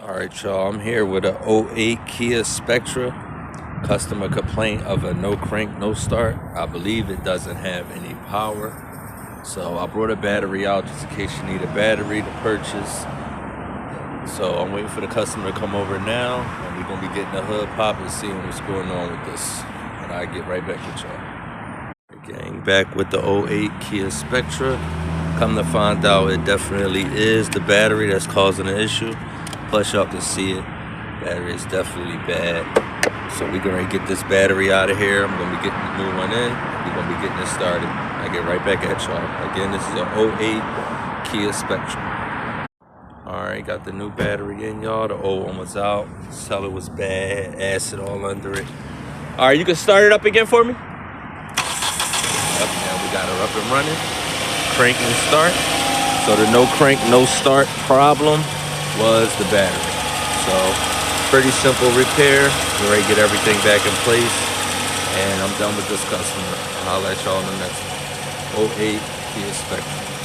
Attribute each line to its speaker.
Speaker 1: Alright y'all, I'm here with a '08 Kia Spectra. Customer complaint of a no crank, no start. I believe it doesn't have any power. So I brought a battery out just in case you need a battery to purchase. So I'm waiting for the customer to come over now, and we're going to be getting the hood pop and seeing what's going on with this. And I'll get right back with y'all. Gang, back with the '08 Kia Spectra. Come to find out, it definitely is the battery that's causing the issue. Plus y'all can see it, battery is definitely bad. So we're gonna get this battery out of here. I'm gonna be getting the new one in. We're gonna be getting it started. I get right back at y'all. Again, this is a '08 Kia Spectra. Alright, got the new battery in, y'all. The old one was out. Cellar was bad, acid all under it. Alright, you can start it up again for me? Yep, now we got her up and running. Crank and start. So the no crank, no start problem was the battery. So pretty simple repair. We're ready to get everything back in place, and I'm done with this customer. I'll let y'all in the next one. '08 Kia Spectra.